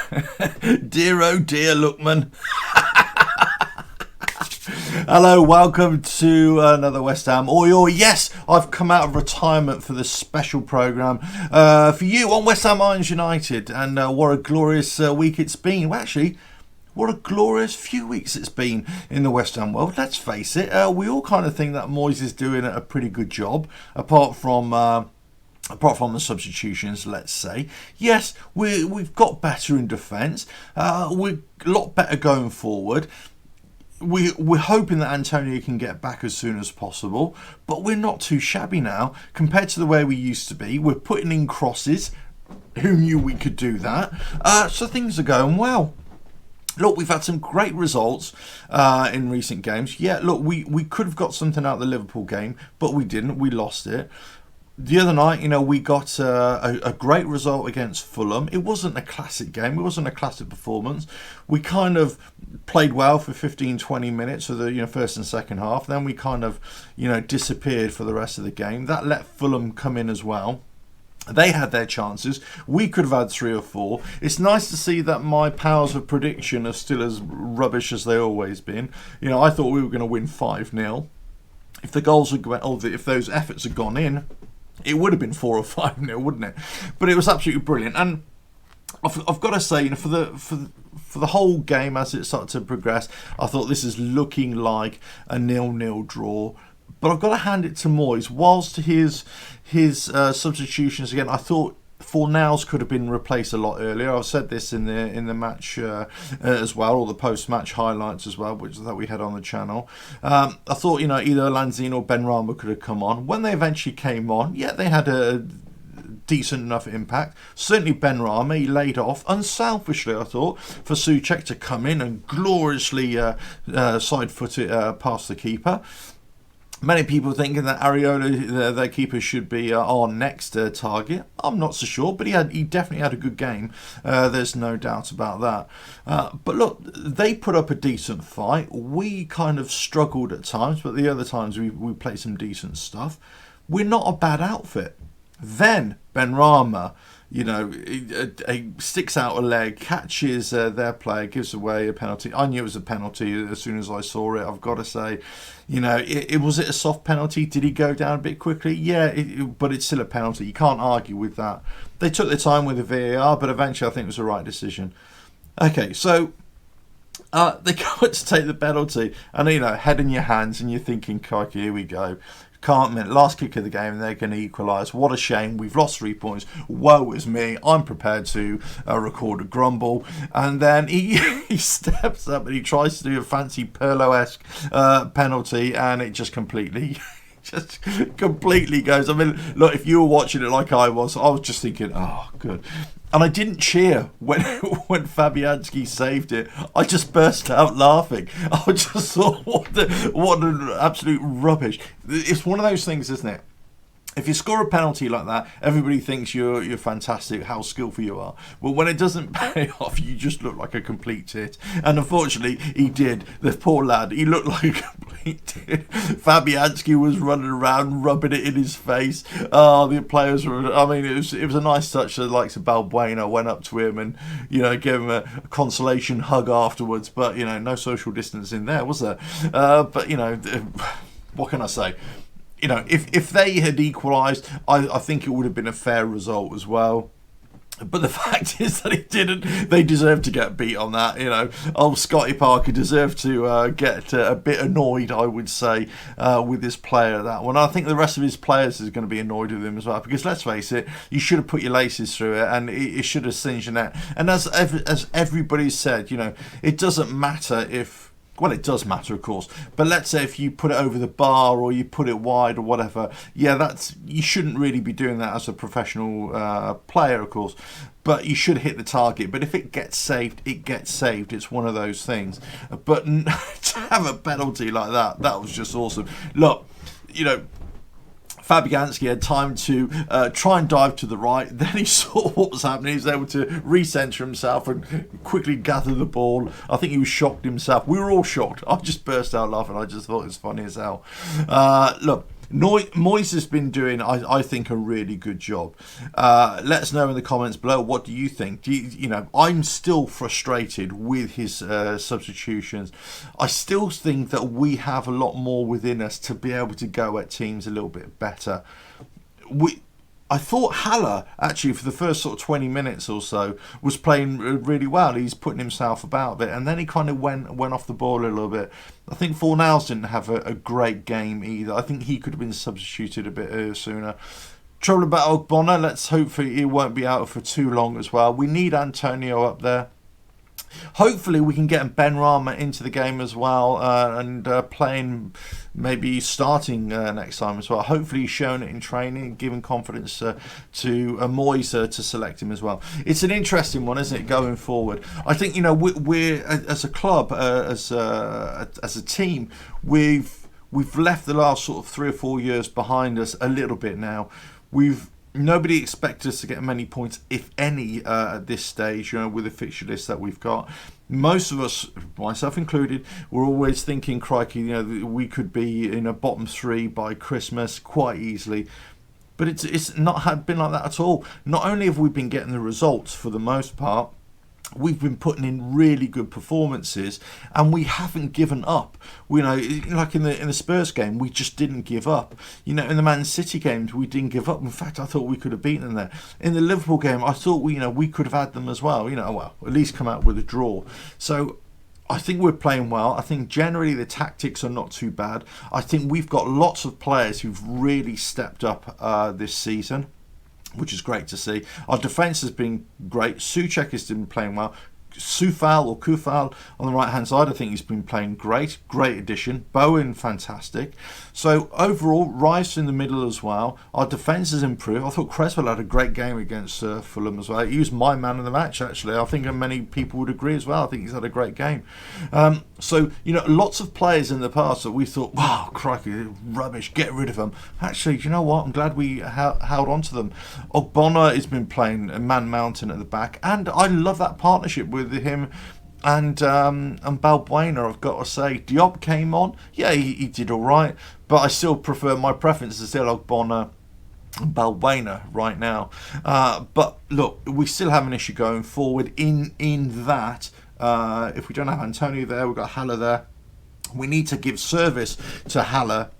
Dear oh dear, Lookman. Hello, welcome to another West Ham COYI. Yes, I've come out of retirement for this special programme for you on West Ham Irons United. And what a glorious week it's been. Well, actually, what a glorious few weeks it's been in the West Ham world. Let's face it, we all kind of think that Moyes is doing a pretty good job, apart from the substitutions, let's say. Yes, we've got better in defence. We're a lot better going forward. We're hoping that Antonio can get back as soon as possible, but we're not too shabby now compared to the way we used to be. We're putting in crosses. Who knew we could do that? So things are going well. Look, we've had some great results in recent games. Yeah, look, we could have got something out of the Liverpool game, but we didn't. We lost it. The other night, we got a great result against Fulham. It wasn't a classic game. It wasn't a classic performance. We kind of played well for 15-20 minutes of the first and second half. Then we kind of disappeared for the rest of the game. That let Fulham come in as well. They had their chances. We could have had 3 or 4. It's nice to see that my powers of prediction are still as rubbish as they've always been. I thought we were going to win 5-0. If the goals had gone, or if those efforts had gone in, it would have been 4 or 5-0, wouldn't it? But it was absolutely brilliant. And I've got to say, for the whole game as it started to progress, I thought this is looking like a 0-0 draw. But I've got to hand it to Moyes. Whilst his substitutions again, I thought Fornals could have been replaced a lot earlier. I've said this in the match as well, or the post-match highlights as well, which that we had on the channel. I thought either Lanzini or Benrahma could have come on. When they eventually came on, yeah, they had a decent enough impact. Certainly Benrahma, he laid off unselfishly, I thought, for Souček to come in and gloriously side-foot it past the keeper. Many people thinking that Areola, their keeper, should be our next target. I'm not so sure, but he definitely had a good game. There's no doubt about that. But look, they put up a decent fight. We kind of struggled at times, but the other times we played some decent stuff. We're not a bad outfit. Then Benrahma, he sticks out a leg, catches their player, gives away a penalty. I knew it was a penalty as soon as I saw it. I've got to say, was it a soft penalty? Did he go down a bit quickly? Yeah, but it's still a penalty. You can't argue with that. They took their time with the VAR, but eventually I think it was the right decision. Okay, so they go to take the penalty, and head in your hands, and you're thinking, crikey, here we go. Last kick of the game, and they're going to equalise. What a shame. We've lost 3 points. Woe is me. I'm prepared to record a grumble. And then he steps up and he tries to do a fancy Pirlo-esque penalty, and it just completely goes. I mean, look, if you were watching it like I was just thinking, oh, good. And I didn't cheer when Fabianski saved it. I just burst out laughing. I just thought, what an absolute rubbish. It's one of those things, isn't it? If you score a penalty like that, everybody thinks you're fantastic, how skillful you are. But when it doesn't pay off, you just look like a complete tit. And unfortunately, he did. The poor lad, he looked like a complete tit. Fabianski was running around, rubbing it in his face. The players were. I mean, it was a nice touch. The likes of Balbuena went up to him and gave him a consolation hug afterwards. But no social distancing there, was there? But what can I say? If they had equalised, I think it would have been a fair result as well. But the fact is that it didn't. They deserved to get beat on that. Old Scotty Parker deserved to get a bit annoyed, I would say, with this player, that one. I think the rest of his players is going to be annoyed with him as well, because let's face it, you should have put your laces through it, and it should have singed your neck. And as everybody said, it doesn't matter if. Well, it does matter, of course. But let's say if you put it over the bar or you put it wide or whatever, you shouldn't really be doing that as a professional player, of course. But you should hit the target. But if it gets saved, it gets saved. It's one of those things. But to have a penalty like that was just awesome. Look, Fabianski had time to try and dive to the right. Then he saw what was happening. He was able to recenter himself and quickly gather the ball. I think he was shocked himself. We were all shocked. I just burst out laughing. I just thought it was funny as hell. Look, Moyes has been doing, I think, a really good job. Let us know in the comments below. What do you think? I'm still frustrated with his substitutions. I still think that we have a lot more within us to be able to go at teams a little bit better. I thought Haller, actually, for the first sort of 20 minutes or so, was playing really well. He's putting himself about a bit, and then he kind of went off the ball a little bit. I think Fornals didn't have a great game either. I think he could have been substituted a bit sooner. Trouble about Ogbonna, let's hope he won't be out for too long as well. We need Antonio up there. Hopefully we can get Ben Rama into the game as well, and playing, maybe starting next time as well. Hopefully he's shown it in training, giving confidence to Moyes to select him as well. It's an interesting one, isn't it, going forward? I think, we're as a club, as a team, we've left the last sort of 3 or 4 years behind us a little bit now. Nobody expects us to get many points, if any, at this stage, with the fixture list that we've got. Most of us, myself included, we're always thinking, crikey, we could be in a bottom 3 by Christmas quite easily. But it's not been like that at all. Not only have we been getting the results for the most part, we've been putting in really good performances, and we haven't given up. Like in the Spurs game, we just didn't give up. In the Man City games, we didn't give up. In fact, I thought we could have beaten them there. In the Liverpool game, I thought we could have had them as well. At least come out with a draw. So I think we're playing well. I think generally the tactics are not too bad. I think we've got lots of players who've really stepped up this season, which is great to see. Our defence has been great. Souček has been playing well. Kufal on the right hand side, I think he's been playing great addition. Bowen, fantastic. So overall, Rice in the middle as well. Our defence has improved. I thought Cresswell had a great game against Fulham as well. He was my man of the match, actually. I think many people would agree as well. I think he's had a great game. So lots of players in the past that we thought, wow, crikey, rubbish, get rid of them. Actually, do you know what? I'm glad we held on to them. Ogbonna has been playing Man Mountain at the back, and I love that partnership with him and Balbuena. I've got to say, Diop came on. Yeah, he did all right, but I still prefer, my preference is still Ogbonna and Balbuena right now. But look, we still have an issue going forward in that if we don't have Antonio there, we've got Haller there. We need to give service to Haller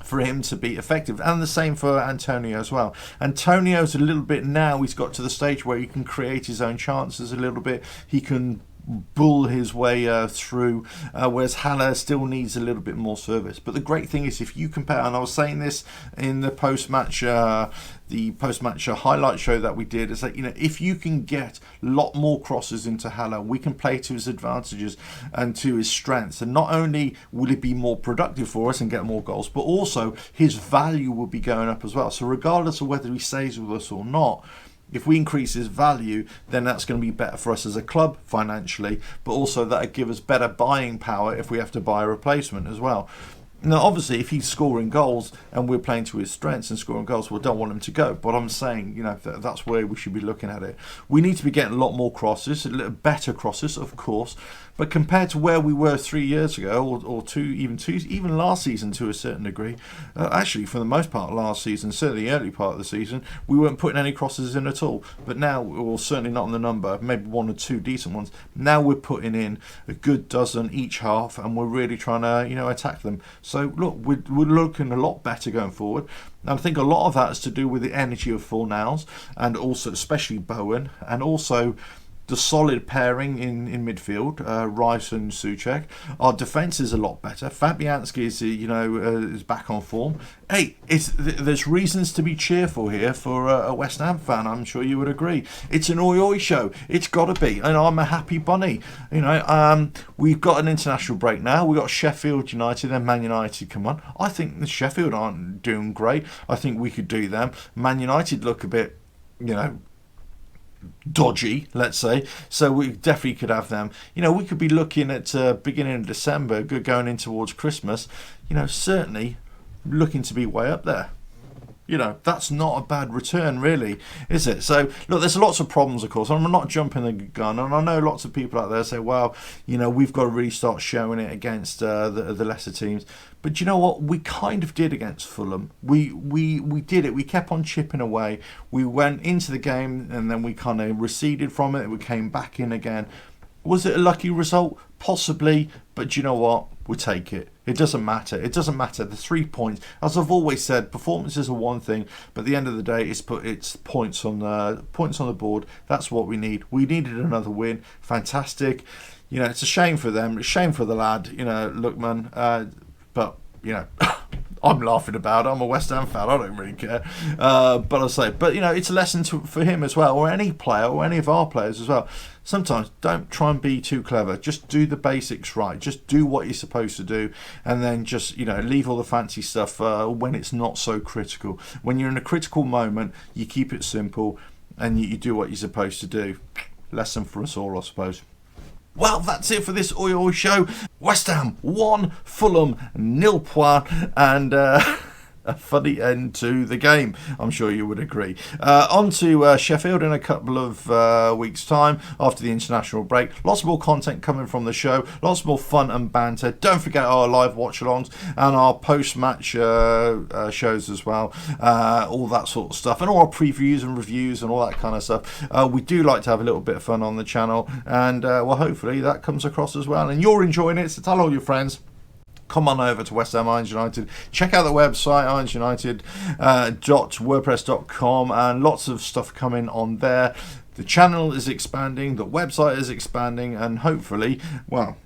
for him to be effective, and the same for Antonio as well. Antonio's a little bit, now he's got to the stage where he can create his own chances a little bit. He can bull his way through, whereas Haller still needs a little bit more service. But the great thing is, if you compare, and I was saying this in the post-match highlight show that we did, is that if you can get a lot more crosses into Haller, we can play to his advantages and to his strengths, and not only will he be more productive for us and get more goals, but also his value will be going up as well. So regardless of whether he stays with us or not, if we increase his value, then that's going to be better for us as a club financially, but also that'll give us better buying power if we have to buy a replacement as well. Now, obviously, if he's scoring goals and we're playing to his strengths and scoring goals, we don't want him to go. But I'm saying, that's where we should be looking at it. We need to be getting a lot more crosses, a little better crosses, of course. But compared to where we were 3 years ago, or even last season to a certain degree, actually, for the most part last season, certainly the early part of the season, we weren't putting any crosses in at all. But now, well, certainly not in the number, maybe 1 or 2 decent ones. Now we're putting in a good dozen each half, and we're really trying to, attack them. So look, we're looking a lot better going forward. And I think a lot of that is to do with the energy of Fornals, and also especially Bowen, and also the solid pairing in midfield, Rice and Souček. Our defence is a lot better. Fabianski is back on form. Hey, there's reasons to be cheerful here for a West Ham fan. I'm sure you would agree. It's an oi show. It's got to be, and I'm a happy bunny. We've got an international break now. We've got Sheffield United, then Man United come on. I think the Sheffield aren't doing great. I think we could do them. Man United look a bit, dodgy, let's say, so we definitely could have them. We could be looking at beginning of December, going in towards Christmas, certainly looking to be way up there. You know, that's not a bad return, really, is it? So, look, there's lots of problems, of course. I'm not jumping the gun, and I know lots of people out there say, well, you know, we've got to really start showing it against the lesser teams. But you know what? We kind of did against Fulham. We did it. We kept on chipping away. We went into the game, and then we kind of receded from it. We came back in again. Was it a lucky result? Possibly, but you know what? We'll take it. It doesn't matter. It doesn't matter. The 3 points, as I've always said, performances are one thing, but at the end of the day, it's points on the board. That's what we need. We needed another win. Fantastic. You know, it's a shame for them. It's a shame for the lad. You know, Lookman. But you know. I'm laughing about it. I'm a West Ham fan. I don't really care. But I'll say, but you know, it's a lesson for him as well, or any player, or any of our players as well. Sometimes don't try and be too clever. Just do the basics right. Just do what you're supposed to do, and then just, you know, leave all the fancy stuff when it's not so critical. When you're in a critical moment, you keep it simple, and you do what you're supposed to do. Lesson for us all, I suppose. Well, that's it for this Oi show. West Ham 1, Fulham 0 point, and a funny end to the game. I'm sure you would agree. On to Sheffield in a couple of weeks' time after the international break. Lots more content coming from the show. Lots more fun and banter. Don't forget our live watch-alongs and our post-match shows as well. All that sort of stuff. And all our previews and reviews and all that kind of stuff. We do like to have a little bit of fun on the channel. And, well, hopefully that comes across as well. And you're enjoying it, so tell all your friends. Come on over to West Ham Irons United. Check out the website, ironsunited.wordpress.com, and lots of stuff coming on there. The channel is expanding, the website is expanding, and hopefully, well,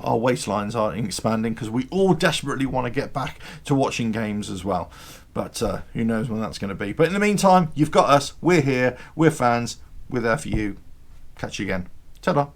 our waistlines are expanding because we all desperately want to get back to watching games as well. But who knows when that's going to be. But in the meantime, you've got us. We're here. We're fans. We're there for you. Catch you again. Ta-da.